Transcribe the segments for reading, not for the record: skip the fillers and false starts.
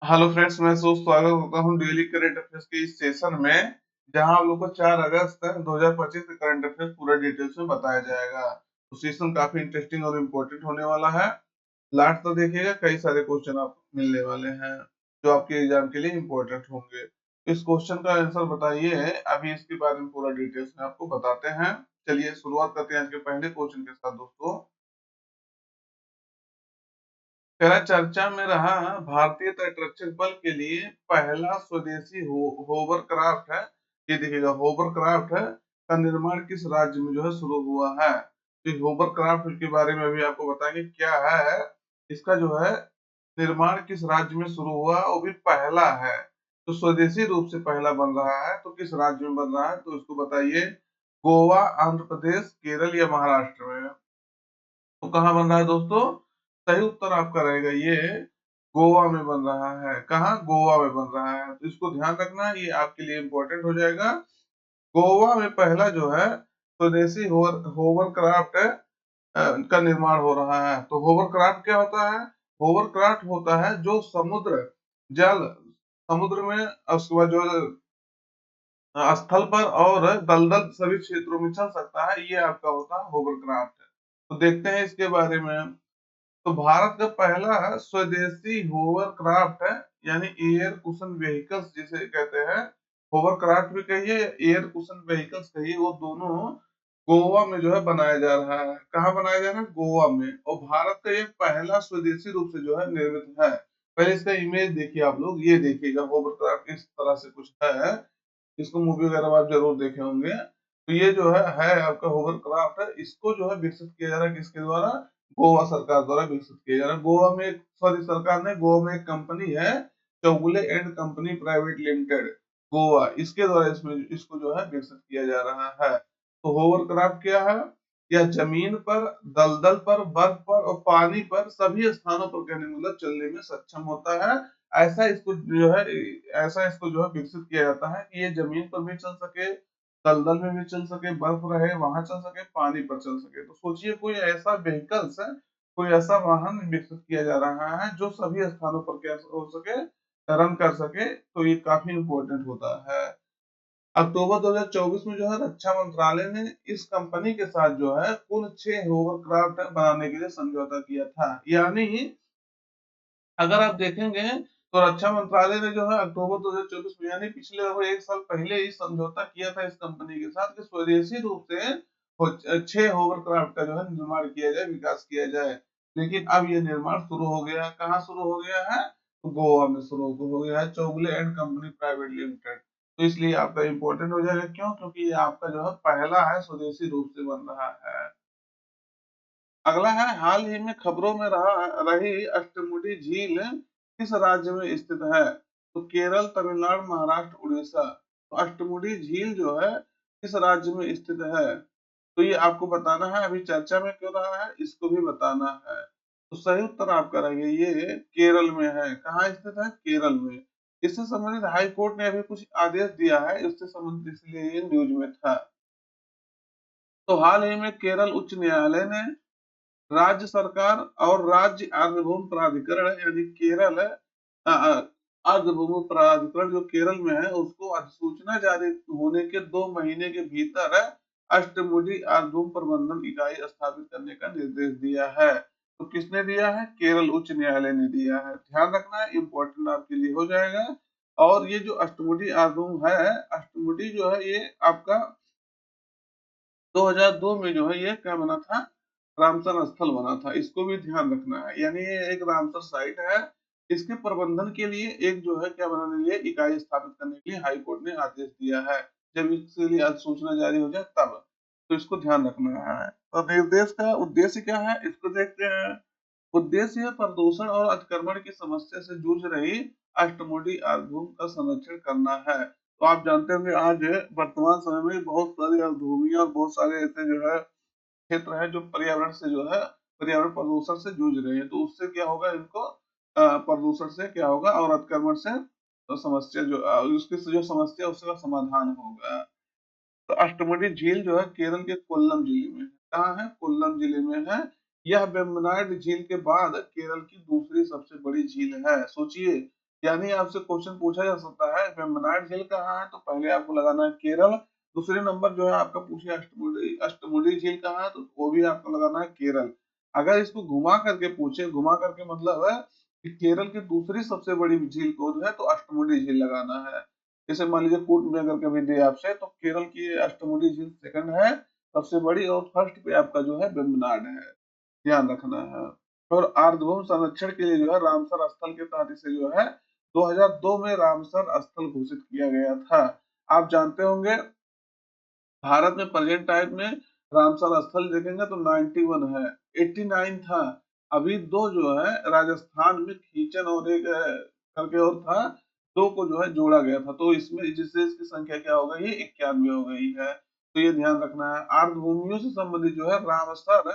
Hello friends, मैं स्वागत करता हूं डेली करंट अफेयर्स के इस सेशन में, जहां आप लोग को 4 अगस्त 2025 के करंट अफेयर्स पूरा डिटेल्स में बताया जाएगा। तो सेशन काफी इंटरेस्टिंग और इम्पोर्टेंट होने वाला है। लास्ट तक देखिएगा, कई सारे क्वेश्चन आप मिलने वाले हैं जो आपके एग्जाम के लिए इम्पोर्टेंट होंगे। इस क्वेश्चन का आंसर बताइए, अभी इसके बारे में पूरा डिटेल्स में आपको बताते हैं। चलिए शुरुआत करते हैं आज के पहले क्वेश्चन के साथ दोस्तों। पहला, चर्चा में रहा भारतीय तटरक्षक बल के लिए पहला स्वदेशी होवरक्राफ्ट है। ये देखिएगा, होवरक्राफ्ट है का निर्माण किस राज्य में जो है शुरू हुआ है। तो होवरक्राफ्ट के बारे में भी आपको बताएंगे क्या है। इसका जो है निर्माण किस राज्य में शुरू हुआ, वो भी पहला है। तो स्वदेशी रूप से पहला बन रहा है, तो किस राज्य में बन रहा है, तो इसको बताइए। गोवा, आंध्र प्रदेश, केरल या महाराष्ट्र में। तो कहाँ बन रहा है दोस्तों? सही उत्तर आपका रहेगा ये गोवा में बन रहा है। कहाँ? गोवा में बन रहा है। तो इसको ध्यान रखना है, ये आपके लिए इंपॉर्टेंट हो जाएगा। गोवा में पहला जो है स्वदेशी होवरक्राफ्ट का निर्माण हो रहा है। तो होवरक्राफ्ट क्या होता है? होवरक्राफ्ट होता है जो समुद्र, जल, समुद्र में, उसके बाद जो स्थल पर और दलदल सभी क्षेत्रों में चल सकता है, ये आपका होता है होवरक्राफ्ट। तो देखते हैं इसके बारे में। तो भारत का पहला स्वदेशी होवरक्राफ्ट है, यानी एयर कुशन व्हीकल्स जिसे कहते हैं। होवरक्राफ्ट भी कहिए, एयर कुशन व्हीकल्स कहिए, वो दोनों गोवा में जो है बनाया जा रहा है। कहाँ बनाया जा रहा है? गोवा में। और भारत का ये पहला स्वदेशी रूप से जो है निर्मित है। पहले इसका इमेज देखिए आप लोग, ये देखिएगा होवरक्राफ्ट इस तरह से कुछ है। इसको मूवी वगैरह में आप जरूर देखे होंगे। तो ये जो है आपका होवरक्राफ्ट है। इसको जो है विकसित किया जा रहा है किसके द्वारा? गोवा सरकार द्वारा विकसित किया जा रहा है। गोवा में एक, सॉरी सरकार ने, गोवा में एक कंपनी है, Chowgule and company private limited, Goa, इसके द्वारा इसमें इसको जो है विकसित किया जा रहा है। तो होवरक्राफ्ट क्या है? यह जमीन पर, दलदल पर, बर्फ पर और पानी पर सभी स्थानों पर, कहने मतलब चलने में सक्षम होता है। ऐसा इसको जो है ऐसा इसको जो है विकसित किया जाता है कि ये जमीन पर भी चल सके, दलदल में भी चल सके, बर्फ रहे वहां चल सके, पानी पर चल सके। तो सोचिए, कोई ऐसा व्हीकल्स है, कोई ऐसा वाहन विकसित किया जा रहा है जो सभी स्थानों पर क्या हो सके, रन कर सके। तो ये काफी इंपॉर्टेंट होता है। अक्टूबर 2024 में जो है रक्षा मंत्रालय ने इस कंपनी के साथ जो है कुल 6 होवरक्राफ्ट बनाने के लिए समझौता किया था। यानी अगर आप देखेंगे तो रक्षा मंत्रालय ने जो है अक्टूबर 2024 में, यानी पिछले लगभग 1 साल पहले ही समझौता किया था इस कंपनी के साथ कि स्वदेशी रूप से 6 होवरक्राफ्ट का जो है निर्माण किया जाए, विकास किया जाए। लेकिन अब ये निर्माण शुरू हो गया है। कहाँ शुरू हो गया है? तो गोवा में शुरू हो गया है, Chowgule and company private limited. तो इसलिए आपका इंपॉर्टेंट हो जाएगा। क्यों? क्योंकि ये आपका जो है पहला है, स्वदेशी रूप से बन रहा है। अगला है, हाल ही में खबरों में रही अष्टमुडी झील किस राज्य में स्थित है? तो केरल, तमिलनाडु, महाराष्ट्र, उड़ीसा। तो अष्टमुडी झील जो है किस राज्य में स्थित है? तो ये आपको बताना है। अभी चर्चा में क्यों रहा है, इसको भी बताना है। तो सही उत्तर आपका रहेगा ये केरल में है। कहाँ स्थित है? केरल में। इससे संबंधित हाई कोर्ट ने अभी कुछ आदेश दिया है, इससे संबंधित, इसलिए ये न्यूज में था। तो हाल ही में केरल उच्च न्यायालय ने राज्य सरकार और राज्य आर्द्रभूमि प्राधिकरण, यानी केरल आर्द्रभूमि प्राधिकरण जो केरल में है, उसको अधिसूचना जारी होने के 2 महीने के भीतर अष्टमुडी आर्द्रभूमि प्रबंधन इकाई स्थापित करने का निर्देश दिया है। तो किसने दिया है? केरल उच्च न्यायालय ने दिया है। ध्यान रखना है, इंपॉर्टेंट आपके लिए हो जाएगा। और ये जो अष्टमुडी आर्द्रभूमि है, अष्टमुडी जो है ये आपका 2002 में जो है ये क्या बना था? रामसर स्थल बना था। इसको भी ध्यान रखना है। यानी ये एक रामसर साइट है। इसके प्रबंधन के लिए एक जो है क्या बनाने के लिए, इकाई स्थापित करने के लिए हाई कोर्ट ने आदेश दिया है। जब इसके लिए अधिसूचना जारी हो जाए तब। तो इसको ध्यान रखना है। और निर्देश का उद्देश्य क्या है, इसको देखते हैं। उद्देश्य है प्रदूषण और अतिक्रमण की समस्या से जूझ रही अष्टमुडी आर्द्रभूमि का संरक्षण करना है। तो आप जानते होंगे आज वर्तमान समय में बहुत सारी आर्द्रभूमि और बहुत सारे ऐसे जो है क्षेत्र है जो पर्यावरण से जो है, पर्यावरण प्रदूषण से जूझ रहे हैं। तो उससे क्या होगा इनको, प्रदूषण से क्या होगा और अतिक्रमण से, तो समस्या जो उसकी जो समस्या है, उसका समाधान होगा। तो अष्टमुडी झील जो है केरल के कोल्लम जिले में है। कहाँ है? कोल्लम जिले में है। यह वेम्बनाड झील के बाद केरल की दूसरी सबसे बड़ी झील है। सोचिए, यानी आपसे क्वेश्चन पूछा जा सकता है वेम्बनाड झील कहाँ है, तो पहले आपको लगाना है केरल। दूसरे नंबर जो है आपका पूछे अष्टमुडी झील कहाँ है, तो वो भी आपको लगाना है केरल। अगर इसको घुमा करके पूछे, घुमा करके मतलब है कि केरल की दूसरी सबसे बड़ी झील कौन है, तो अष्टमुडी झील लगाना है। जैसे मान लीजिए कूट में अगर कभी दे आपसे, तो केरल की अष्टमुडी झील सेकंड है सबसे बड़ी, और फर्स्ट पे आपका जो है वेम्बनाड है, ध्यान रखना है। और आर्द्रभूमि संरक्षण के लिए जो है रामसर स्थल के तहत इसे जो है 2002 में रामसर स्थल घोषित किया गया था। आप जानते होंगे भारत में प्रेजेंट टाइम में रामसर स्थल देखेंगे तो 91 है, 89 था। अभी दो जो है राजस्थान में खींचन और एक करके और था, दो को जो है जोड़ा गया था, तो इसमें जिससे इसकी संख्या क्या हो गई है, 91 हो गई है। तो ये ध्यान रखना है। आर्द्र भूमियों से संबंधित जो है रामसर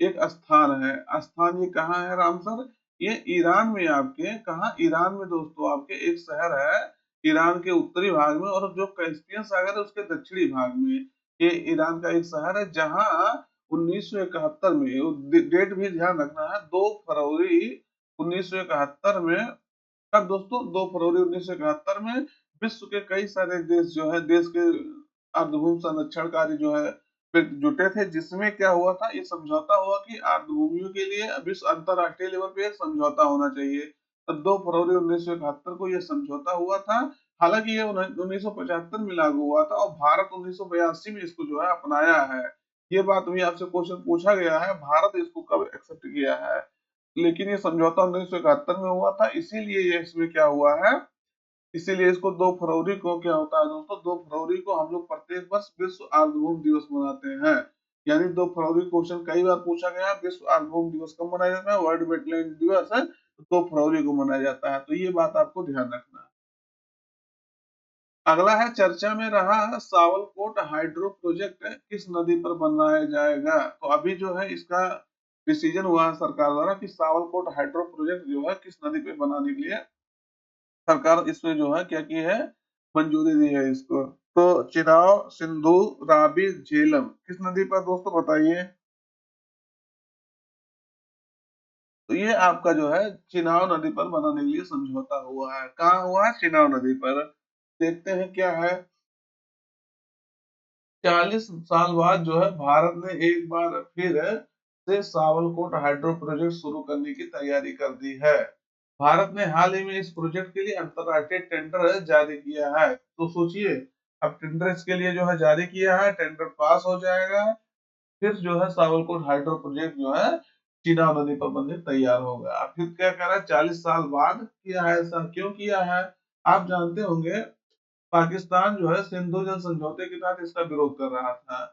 एक स्थान है। स्थान ये कहाँ है रामसर? ये ईरान में, आपके कहाँ, ईरान में दोस्तों, आपके एक शहर है ईरान के उत्तरी भाग में, और जो कैस्पियन सागर है उसके दक्षिणी भाग में। ये ईरान का एक शहर है जहाँ 1971 में, डेट भी ध्यान रखना है, 2 फरवरी 1971 में, तब दोस्तों 2 फरवरी 1971 में विश्व के कई सारे देश जो है, देश के अर्धभूमि संरक्षण कार्य जो है पे जुटे थे, जिसमें क्या हुआ था, ये समझौता हुआ कि अर्धभूमियों के लिए विश्व अंतरराष्ट्रीय लेवल पे एक समझौता होना चाहिए। तब 2 फरवरी 1971 को यह समझौता हुआ था। हालांकि ये 1975 में लागू हुआ था, और भारत 1982 में इसको जो है अपनाया है। ये बात भी आपसे क्वेश्चन पूछा गया है, भारत इसको कब एक्सेप्ट किया है। लेकिन ये समझौता 1971 में हुआ था, इसीलिए ये इसमें क्या हुआ है, इसीलिए इसको 2 फरवरी को क्या होता है दोस्तों, 2 फरवरी को हम लोग प्रत्येक वर्ष विश्व आर्द्रभूमि दिवस मनाते हैं। यानी 2 फरवरी क्वेश्चन कई बार पूछा गया है, विश्व आर्द्रभूमि दिवस कब मनाया जाता है, वर्ल्ड वेटलैंड दिवस है, तो 2 फरवरी को मनाया जाता है। तो ये बात आपको ध्यान रखना है। अगला है चर्चा में रहा सावलकोट हाइड्रो प्रोजेक्ट किस नदी पर बनाया जाएगा। तो अभी जो है इसका डिसीजन हुआ है सरकार द्वारा कि सावलकोट हाइड्रो प्रोजेक्ट जो है किस नदी पे बनाने के लिए सरकार इसमें जो है क्या की है, मंजूरी दी है इसको। तो चिनाब, सिंधु, रावी, झेलम किस नदी पर दोस्तों बताइए। तो ये आपका जो है चिनाब नदी पर बनाने के लिए समझौता हुआ है। कहाँ हुआ है? चिनाब नदी पर। देखते हैं क्या है। 40 साल बाद जो है भारत ने एक बार फिर से सावलकोट हाइड्रो प्रोजेक्ट शुरू करने की तैयारी कर दी है। भारत ने हाल ही में इस प्रोजेक्ट के लिए अंतरराष्ट्रीय टेंडर जारी किया है। तो सोचिए, अब टेंडर इसके लिए जो है जारी किया है, टेंडर पास हो जाएगा, फिर जो है सावलकोट हाइड्रो प्रोजेक्ट जो है चिनाब नदी पर बनने तैयार होगा। अब फिर क्या कह रहा है, 40 साल बाद किया है, ऐसा क्यों किया है? आप जानते होंगे पाकिस्तान जो है सिंधु जल समझौते के तहत इसका विरोध कर रहा था।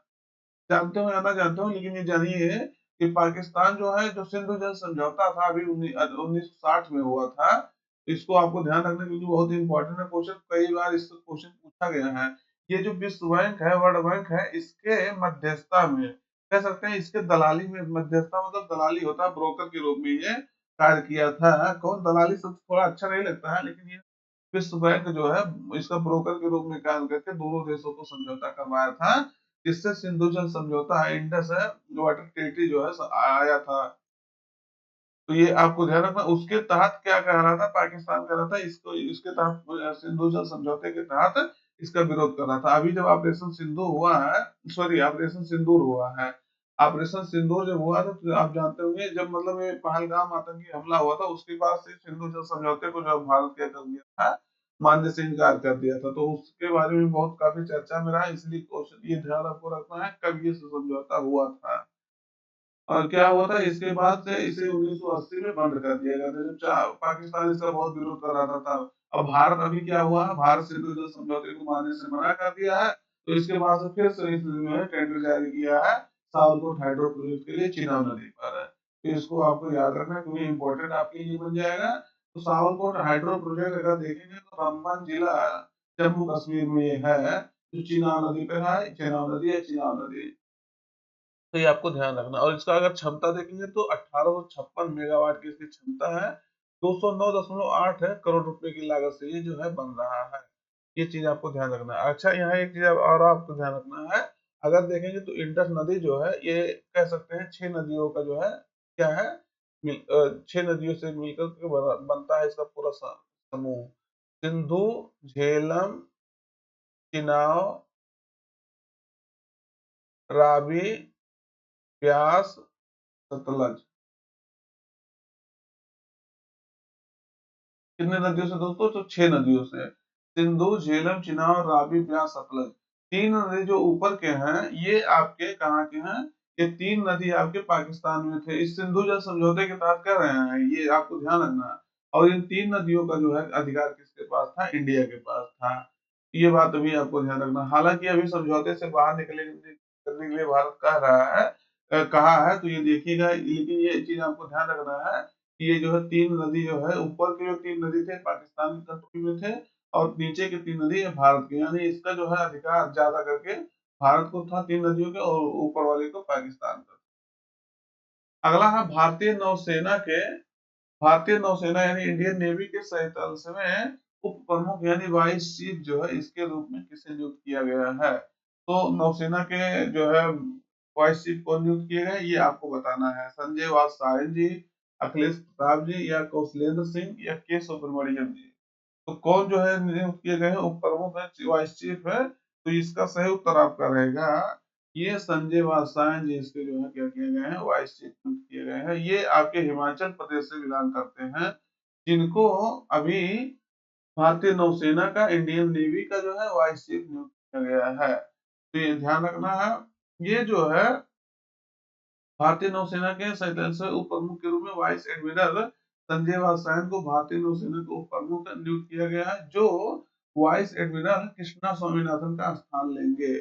जानते हो या ना जानते हो, लेकिन ये जानिए कि पाकिस्तान जो है, जो सिंधु जल समझौता था अभी 1960 में हुआ था, इसको आपको ध्यान रखना क्योंकि बहुत ही इंपॉर्टेंट है क्वेश्चन, कई बार इससे क्वेश्चन पूछा गया है। ये जो विश्व बैंक है, वर्ल्ड बैंक है, इसके मध्यस्थता में कह सकते हैं, इसके दलाली में, मध्यस्थता मतलब दलाली होता है, ब्रोकर के रूप में ये कार्य किया था। कौन दलाली शब्द थोड़ा अच्छा नहीं लगता है, लेकिन ये विश्व बैंक जो है इसका ब्रोकर के रूप में कार्य करके दोनों देशों को समझौता करवाया था, जिससे सिंधु जल समझौता है, इंडस है वाटर ट्रीटी जो है आया था। तो ये आपको ध्यान रखना। उसके तहत क्या कह रहा था, पाकिस्तान कह रहा था इसको, इसके तहत सिंधु जल समझौते के तहत इसका विरोध कर रहा था। अभी जब ऑपरेशन सिंधु हुआ है, सॉरी ऑपरेशन सिंदूर हुआ है, ऑपरेशन सिंदूर जब हुआ था, तो आप जानते होंगे जब मतलब ये पहलगाम आतंकी हमला हुआ था, उसके बाद से सिंधु जल समझौते को जब भारत क्या कर दिया था, मानने से इनकार कर दिया था। तो उसके बारे में बहुत काफी चर्चा में रहा, इसलिए क्वेश्चन ये ध्यान आपको रखना है कब ये समझौता हुआ था और क्या हुआ था। इसके बाद से इसे 1980 में बंद कर दिया गया था, जब पाकिस्तान इसका बहुत विरोध कर रहा था तब। अब भारत अभी क्या हुआ, भारत सिंधु जल समझौते को मानने से मना कर दिया है, तो इसके बाद से फिर से इसने टेंडर जारी किया है सावरकोट हाइड्रो प्रोजेक्ट के लिए चिनाब नदी पर है। तो इसको आपको याद रखना क्योंकि इंपॉर्टेंट आपके लिए बन जाएगा। तो सावरकोट हाइड्रो प्रोजेक्ट अगर देखेंगे तो रामबन जिला जम्मू कश्मीर में ये है, जो चिनाब नदी पर है, चिनाब नदी है, चिनाब नदी। तो ये आपको ध्यान रखना। और इसका अगर क्षमता देखेंगे तो 1856 मेगावाट की इसकी क्षमता है, 209.8 है करोड़ रुपए की लागत से ये जो है बन रहा है। ये चीज आपको ध्यान रखना है। अच्छा, यहाँ एक चीज और आपको ध्यान रखना है, अगर देखेंगे तो इंडस नदी जो है, ये कह सकते हैं 6 नदियों का जो है क्या है, 6 नदियों से मिलकर के बनता है इसका पूरा समूह। सिंधु, झेलम, चिनाव, रावी, ब्यास, सतलज। कितने नदियों से दोस्तों? तो 6 नदियों से। सिंधु, झेलम, चिनाब, रावी, ब्यास, सतलज। 3 नदी जो ऊपर के हैं ये आपके कहाँ के हैं? ये 3 नदी आपके पाकिस्तान में थे। इस सिंधु जल समझौते के तहत कर रहे हैं, ये आपको ध्यान रखना है। और इन 3 नदियों का जो है अधिकार किसके पास था? इंडिया के पास था। ये बात अभी आपको ध्यान रखना। हालांकि अभी समझौते से बाहर निकले करने के लिए भारत कह रहा है, कहा है, तो ये देखिएगा। लेकिन ये चीज आपको ध्यान रखना है कि ये जो है 3 नदी जो है, ऊपर के जो 3 नदी थे पाकिस्तान की कंट्री में थे, और नीचे की 3 नदी है भारत की। यानी इसका जो है अधिकार ज्यादा करके भारत को था 3 नदियों के, और ऊपर वाले को पाकिस्तान का। अगला है भारतीय नौसेना यानी इंडियन नेवी के 47वें उप प्रमुख यानी वाइस चीफ जो है, इसके रूप में किसे नियुक्त किया गया है? तो नौसेना के जो है वाइस चीफ कौन नियुक्त किए गए, ये आपको बताना है। संजय वात्सायन जी, अखिलेश प्रताप जी, या कौशलेंद्र सिंह, या के सुब्रमण्यम जी। तो कौन जो है नियुक्त किए गए हैं? उप प्रमुख है, वाइस चीफ है। तो इसका सही उत्तर आपका रहेगा ये संजय वात्सायन जी, इसके जो है क्या किए गए हैं? वाइस चीफ नियुक्त किए गए हैं। ये आपके हिमाचल प्रदेश से बिलोंग करते हैं, जिनको अभी भारतीय नौसेना का, इंडियन नेवी का जो है वाइस चीफ नियुक्त किया गया है। तो ये ध्यान रखना है। ये जो है भारतीय नौसेना के 47वें उप प्रमुख के रूप में वाइस एडमिरल संजय वात्सायन को भारतीय नौसेना के उप प्रमुख नियुक्त किया गया है, जो वाइस एडमिरल कृष्णा स्वामीनाथन का स्थान लेंगे।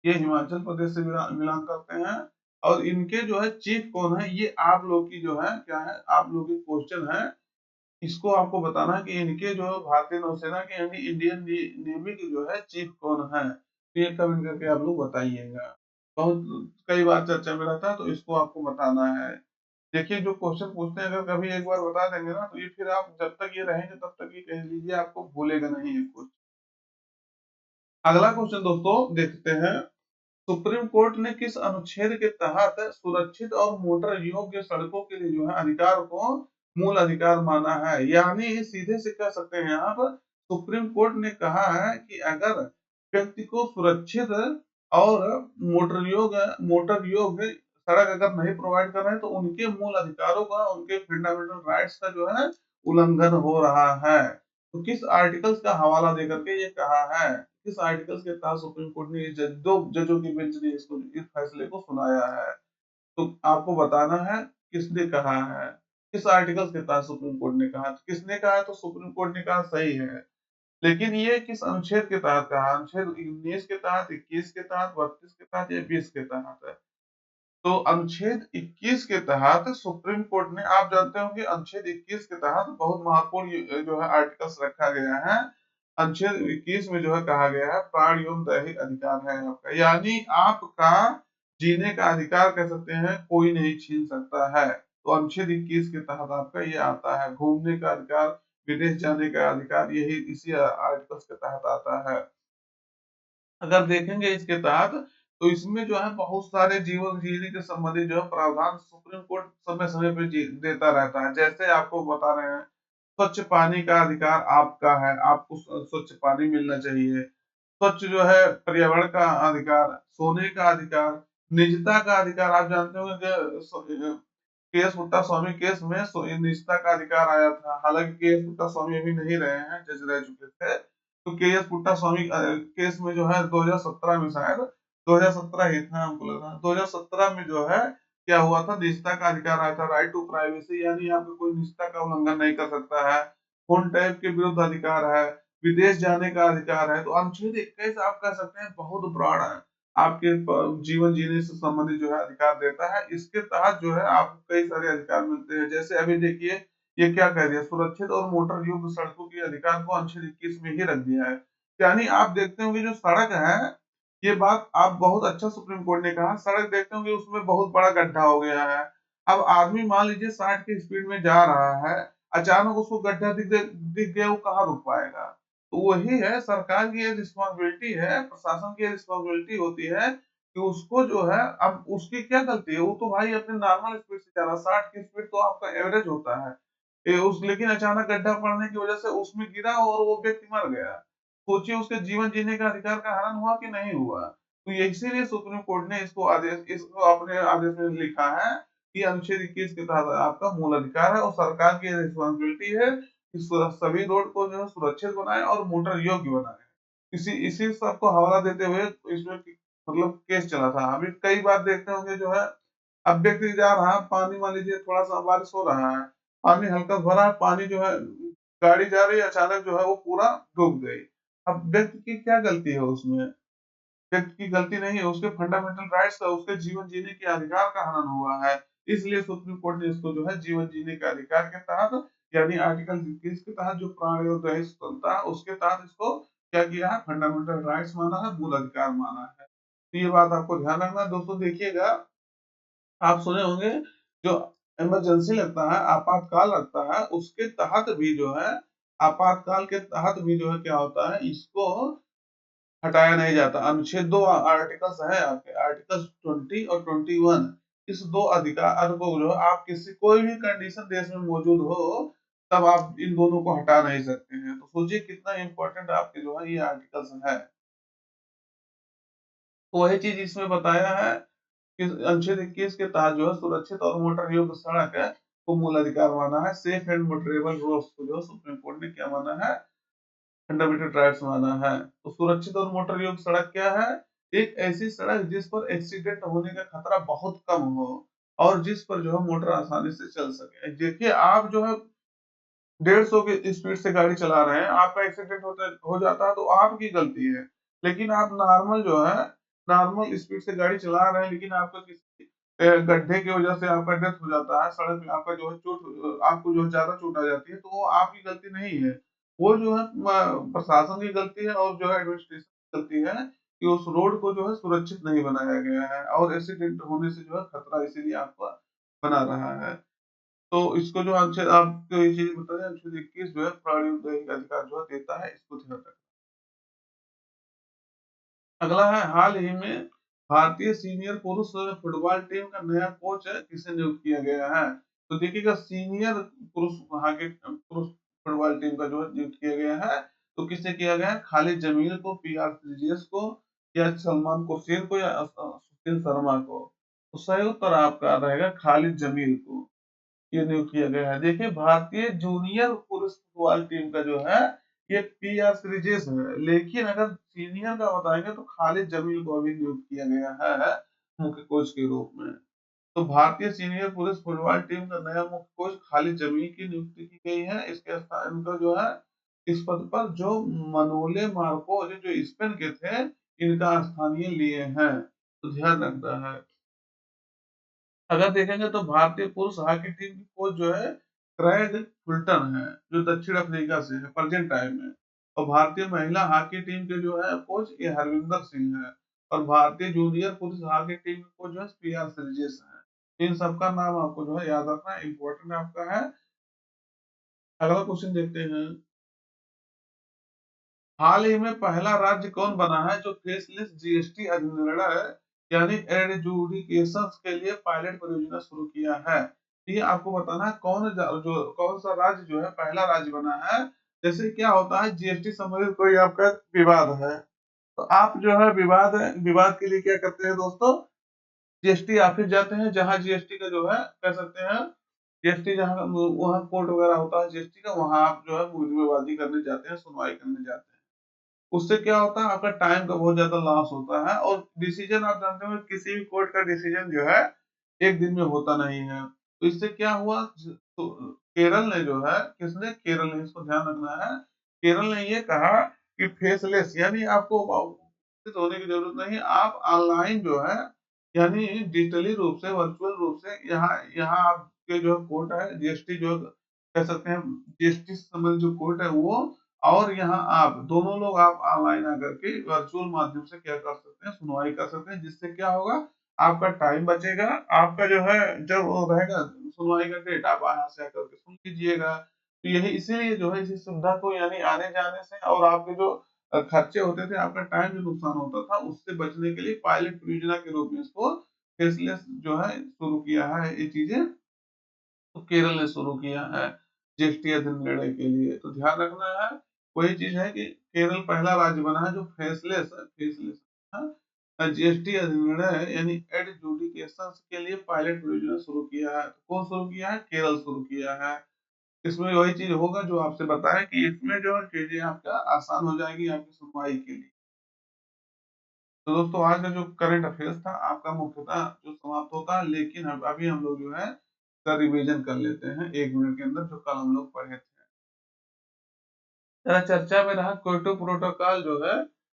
ये हिमाचल प्रदेश से बिलोंग करते हैं। और इनके जो है चीफ कौन है, ये आप लोग की जो है क्या है, आप लोग की क्वेश्चन है। इसको आपको बताना है कि इनके जो भारतीय नौसेना के यानी इंडियन नेवी के जो है चीफ कौन है। तो ये कमेंट करके आप लोग बताइएगा। बहुत कई बार चर्चा में रहता है, तो इसको आपको बताना है। देखिए जो क्वेश्चन पूछते हैं, अगर कभी एक बार बता देंगे ना, तो ये फिर आप जब तक ये रहेंगे तब तक ये कह लीजिए आपको भूलेगा नहीं है कुछ। अगला क्वेश्चन दोस्तों देखते हैं। सुप्रीम कोर्ट ने किस अनुच्छेद के तहत सुरक्षित और मोटर योग्य सड़कों के लिए जो है अधिकार को मूल अधिकार माना है? यानी सीधे से कह सकते हैं आप, सुप्रीम कोर्ट ने कहा है कि अगर व्यक्ति को सुरक्षित और मोटर योग्य सड़क अगर नहीं प्रोवाइड कर रहे हैं, तो उनके मूल अधिकारों का, उनके फंडामेंटल राइट्स का जो है उल्लंघन हो रहा है। तो किस आर्टिकल्स का हवाला देकर के ये कहा है? किस आर्टिकल्स के तहत सुप्रीम कोर्ट ने दो जजों की बेंच ने इसको, इस फैसले को सुनाया है? तो आपको बताना है किसने कहा है, किस आर्टिकल्स के तहत सुप्रीम कोर्ट ने कहा। तो किसने कहा है? तो सुप्रीम कोर्ट ने कहा, सही है। लेकिन ये किस अनुच्छेद के तहत कहा? अनुच्छेद 19 के तहत, 21 के तहत, 32 के तहत, या 20 के तहत है? तो अनुच्छेद 21 के तहत सुप्रीम कोर्ट ने, आप जानते होंगे अनुच्छेद 21 के तहत बहुत महत्वपूर्ण जो है आर्टिकल्स रखा गया है। अनुच्छेद 21 में जो है कहा गया है प्राण एवं दैहिक अधिकार है आपका, यानी आपका जीने का अधिकार कह सकते हैं कोई नहीं छीन सकता है। तो अनुच्छेद 21 के तहत आपका ये आता है। घूमने का अधिकार, विदेश जाने का अधिकार, यही इसी आर्टिकल्स के तहत आता है। अगर देखेंगे इसके तहत, तो इसमें जो है बहुत सारे जीवन जीने के संबंधित जो है प्रावधान सुप्रीम कोर्ट समय समय पे देता रहता है। जैसे आपको बता रहे हैं, स्वच्छ पानी का अधिकार आपका है, आपको स्वच्छ पानी मिलना चाहिए। स्वच्छ जो है पर्यावरण का अधिकार, सोने का अधिकार, निजता का अधिकार। आप जानते होंगे कि के एस पुट्टा स्वामी केस में निजता का अधिकार आया था। हालांकि के एस पुट्टा स्वामी अभी नहीं रहे हैं, जज रह चुके थे। तो के एस पुट्टा स्वामी केस में जो है 2017 में, शायद 2017 ही था, हमको लग रहा है 2017 में जो है क्या हुआ था, निजता का अधिकार आया था, राइट टू प्राइवेसी, यानी आपको कोई निजता का उल्लंघन नहीं कर सकता है। फोन टैप के विरुद्ध अधिकार है, विदेश जाने का अधिकार है। तो अनुच्छेद 21 आप कह सकते हैं बहुत ब्रॉड है, आपके जीवन जीने से संबंधित जो है अधिकार देता है। इसके तहत जो है आपको कई सारे अधिकार मिलते हैं। जैसे अभी देखिए ये क्या कह दिया, सुरक्षित और मोटर योग्य सड़कों के अधिकार को अनुच्छेद 21 में ही रख दिया है। यानी आप देखते होंगे जो सड़क है, ये बात आप बहुत अच्छा सुप्रीम कोर्ट ने कहा, सड़क देखते होंगे उसमें बहुत बड़ा गड्ढा हो गया है। अब आदमी मान लीजिए 60 की स्पीड में जा रहा है, अचानक उसको गड्ढा दिख गया, वो कहाँ रुक पाएगा? तो वही है, सरकार की ये रिस्पॉन्सिबिलिटी है, प्रशासन की रिस्पॉन्सिबिलिटी होती है कि उसको जो है, अब उसकी क्या गलती है, वो तो भाई अपने नॉर्मल स्पीड से जा रहा है। 60 की स्पीड तो आपका एवरेज होता है। लेकिन अचानक गड्ढा पड़ने की वजह से उसमें गिरा और वो व्यक्ति मर गया। सोचिए उसके जीवन जीने का अधिकार का हनन हुआ कि नहीं हुआ? तो ये इसीलिए सुप्रीम कोर्ट ने इसको अपने आदेश में लिखा है कि अनुच्छेद 21 के तहत आपका मूल अधिकार है और सरकार की रिस्पॉन्सिबिलिटी है कि सभी रोड को जो है सुरक्षित बनाए और मोटर योग्य बनाए। इसी इसी सब को हवाला देते हुए इसमें मतलब केस चला था। अभी कई बार देखते होंगे जो है, अब व्यक्ति जा रहा है, पानी मान लीजिए थोड़ा-सा बारिश हो रहा है, पानी हल्का भरा है, पानी जो है गाड़ी जा रही है, अचानक जो है वो पूरा डूब गई। अब व्यक्ति की क्या गलती है उसमें? व्यक्ति की गलती नहीं है, उसके फंडामेंटल राइट्स का, उसके जीवन जीने के अधिकार का हनन हुआ है। इसलिए सुप्रीम कोर्ट ने इसको जो है जीवन जीने के अधिकार के तहत, यानी आर्टिकल 21 के तहत जो प्राण और दहेज स्वतंत्रता है उसके तहत इसको क्या किया है, फंडामेंटल राइट्स माना है, मूल अधिकार माना है। तो ये बात आपको ध्यान रखना है। दोस्तों देखिएगा, आप सुने होंगे जो इमरजेंसी लगता है, आपातकाल लगता है, उसके तहत भी जो है, आपातकाल के तहत भी जो है क्या होता है, इसको हटाया नहीं जाता। अनुच्छेद 2 आर्टिकल्स है आपके, आर्टिकल्स 20 और 21। इस 2 अधिकार को जो आप किसी कोई भी कंडीशन देश में मौजूद हो, तब आप इन दोनों को हटा नहीं सकते हैं। तो सोचिए कितना इम्पोर्टेंट आपके जो है ये आर्टिकल्स है। तो वही चीज इसमें बताया है कि अनुच्छेद 21 के तहत जो है सुरक्षित और मोटर योग्य सड़क है को मूल अधिकार माना है। सेफ एंड मोटरेबल रोड्स को जो सुप्रीम कोर्ट ने क्या माना है, फंडामेंटल राइट्स माना है। तो सुरक्षित और मोटर योग्य सड़क क्या है? एक ऐसी सड़क जिस पर एक्सीडेंट होने का खतरा बहुत कम हो और जिस पर जो है मोटर आसानी से चल सके। देखिए आप जो है 150 की स्पीड से गाड़ी चला रहे हैं, आपका एक्सीडेंट हो जाता है तो आपकी गलती है। लेकिन आप नॉर्मल जो है, नॉर्मल स्पीड से गाड़ी चला रहे हैं, लेकिन आपका किसी गड्ढे की वजह से आपका डेथ हो जाता है, सड़क में आपका जो है आपको जो है ज़्यादा चोट आ जाती है, तो वो आपकी गलती नहीं है। वो जो है प्रशासन की गलती है और जो है एडमिनिस्ट्रेशन की गलती है कि उस रोड को जो है सुरक्षित नहीं बनाया गया है और एक्सीडेंट होने से जो है खतरा इसीलिए आपका बना रहा है। तो इसको जो अनुच्छेद आपको ये चीज़ बता दें, अनुच्छेद 21 जो है प्राणी उद्योग का अधिकार जो है देता है, इसको ध्यान रखें। अगला है, हाल ही में भारतीय सीनियर पुरुष फुटबॉल टीम का नया कोच है, किसे नियुक्त किया गया है? तो देखिएगा, सीनियर पुरुष हॉकी पुरुष फुटबॉल टीम का जो है नियुक्त किया गया है, तो किसे किया गया है? खालिद जमील को, पीआर श्रीजेश को, या सलमान कुरैशी को, या सुशील शर्मा को? तो सही उत्तर आपका रहेगा खालिद जमील को ये नियुक्त किया गया है। देखिए भारतीय जूनियर पुरुष फुटबॉल टीम का जो है ये पीआर श्रीजेश है, लेकिन अगर सीनियर का बताएंगे तो खालिद जमील को अभी नियुक्त किया गया है मुख्य कोच के रूप में। तो भारतीय सीनियर पुरुष फुटबॉल टीम का नया मुख्य कोच खालिद जमील की नियुक्ति की गई है। इसके स्थान पर जो है इस पद पर जो मनोले मार्कोस जो स्पेन के थे, इनका स्थानीय लिए हैं, तो ध्यान रखना है। अगर देखेंगे तो भारतीय पुरुष हॉकी टीम की कोच जो है क्रेग फुल्टन है, जो दक्षिण अफ्रीका से है प्रेजेंट टाइम में। और भारतीय महिला हॉकी टीम के जो है कोच ये हरविंदर सिंह है। और भारतीय जूनियर पुरुष हॉकी टीम के कोच जो है पीआर श्रीजेश है। इन सबका नाम आपको जो है याद रखना इम्पोर्टेंट आपका है। अगला क्वेश्चन देखते हैं, हाल ही में पहला राज्य कौन बना है जो फेसलेस जीएसटी अधिनिर्णय यानी एडजुडिकेशन के लिए पायलट परियोजना शुरू किया है? ये आपको बताना है कौन सा राज्य जो है पहला राज्य बना है। जैसे क्या होता है, जीएसटी संबंधित कोई आपका विवाद है, तो आप जो है विवाद के लिए क्या करते हैं दोस्तों, जीएसटी ऑफिस जाते हैं, जहाँ जीएसटी का जो है कह सकते हैं, जीएसटी जहाँ वहाँ कोर्ट वगैरह होता है जीएसटी का, वहाँ आप जो है मुकदमेबाजी करने जाते हैं, सुनवाई करने जाते हैं। उससे क्या होता है, आपका टाइम का बहुत ज्यादा लॉस होता है और डिसीजन आप जानते हो किसी भी कोर्ट का डिसीजन जो है एक दिन में होता नहीं है। तो इससे क्या हुआ, तो केरल ने जो है, किसने, केरल ने, इसको ध्यान रखना है, केरल ने ये कहा कि फेसलेस यानी आपको उपस्थित होने की जरूरत नहीं, आप ऑनलाइन जो है यानी डिजिटली रूप से, वर्चुअल रूप से यहाँ यहाँ आपके जो कोर्ट है जीएसटी जो कह सकते हैं, जीएसटी से संबंधित जो कोर्ट है वो, और यहाँ आप दोनों लोग आप ऑनलाइन आकर के वर्चुअल माध्यम से क्या कर सकते हैं, सुनवाई कर सकते हैं, जिससे क्या होगा, आपका टाइम बचेगा। आपका जो है जब वो रहेगा सुनवाई का डेट, आप यहाँ से आकर के सुन लीजिएगा। तो यही इसीलिए जो है इसी सुविधा को यानी आने जाने से और आपके जो खर्चे होते थे, आपका टाइम जो नुकसान होता था, उससे बचने के लिए पायलट परियोजना के रूप में इसको फेसलेस जो है शुरू किया है, ये चीजें तो केरल ने शुरू किया है। जीएसटी अधिनियम निर्णय के लिए। तो ध्यान रखना है, वही चीज है कि केरल पहला राज्य बना है जो फेसलेस जीएसटी अधिनियम यानी एडजुडिकेशन के लिए पायलट परियोजना शुरू किया है। कौन शुरू किया है? केरल शुरू किया है। इसमें वही चीज होगा जो आपसे बताया कि इसमें जो है चीजें आपका आसान हो जाएगी आपकी सुनवाई के लिए। तो दोस्तों आज का जो करंट अफेयर्स था आपका मुख्यतः जो समाप्त होता है, लेकिन अभी हम लोग जो है इसका रिवीजन कर लेते हैं 1 मिनट के अंदर, जो कल हम लोग पढ़े थे। जरा चर्चा में रहा क्योटो प्रोटोकॉल जो है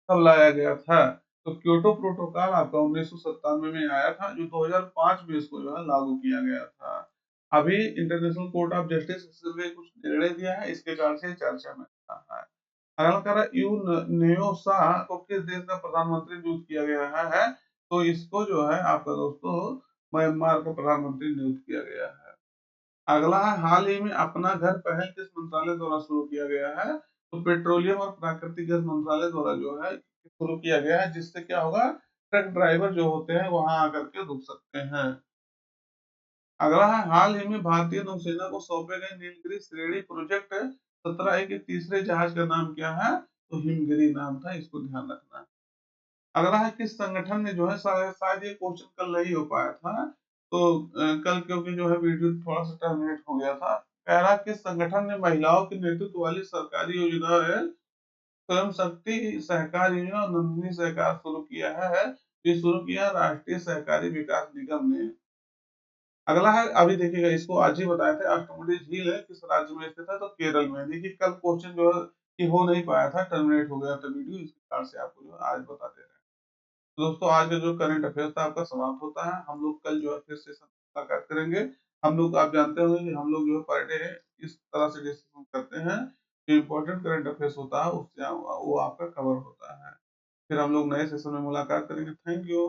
कब लाया गया था। तो क्योटो प्रोटोकॉल आपका 1997 में आया था, जो 2005 में इसको जो है लागू किया गया था। अभी इंटरनेशनल कोर्ट ऑफ जस्टिस इसमें कुछ निर्णय दिया है, इसके कारण से चर्चा में रहा है। अगला कह रहा यू नेयो शाह को किस देश का प्रधानमंत्री नियुक्त किया गया है? तो इसको जो है आपका दोस्तों म्यांमार का प्रधानमंत्री नियुक्त किया गया है। अगला है हाल ही में अपना घर पहल किस मंत्रालय द्वारा शुरू किया गया है? तो पेट्रोलियम और प्राकृतिक गैस मंत्रालय द्वारा जो है शुरू किया गया है, जिससे क्या होगा, ट्रक ड्राइवर जो होते हैं वहां आकर के रुक सकते हैं। अगला है हाल ही में भारतीय नौसेना को सौंपे गए नीलगिरी श्रेणी प्रोजेक्ट 17A के तीसरे जहाज का नाम क्या है? तो हिमगिरी नाम था, इसको ध्यान रखना है। अगला है किस संगठन ने जो है शायद ये क्वेश्चन कल नहीं हो पाया था, तो कल क्योंकि जो है वीडियो थोड़ा सा टर्मिनेट हो गया था। कह रहा किस संगठन ने महिलाओं के नेतृत्व वाली सरकारी योजना है स्वयं शक्ति सहकार योजना और नंदिनी सहकार शुरू किया है? ये शुरू किया राष्ट्रीय सहकारी विकास निगम ने। अगला है, अभी देखिएगा इसको आज ही बताया था, अष्टमुडी झील है किस राज्य में स्थित है? तो केरल में। देखिए कल क्वेश्चन जो है कि हो नहीं पाया था, टर्मिनेट हो गया था वीडियो, इसके कारण से आपको जो है आज बता दे रहे हैं। तो दोस्तों आज का जो करंट अफेयर्स था आपका समाप्त होता है। हम लोग कल जो है फिर सेशन मुलाकात करेंगे। हम लोग आप जानते होंगे कि हम लोग जो है पर डे इस तरह से डिस्कशन करते हैं, जो इम्पोर्टेंट करंट अफेयर्स होता है उससे वो आपका कवर होता है। फिर हम लोग नए सेशन में मुलाकात करेंगे। Thank you.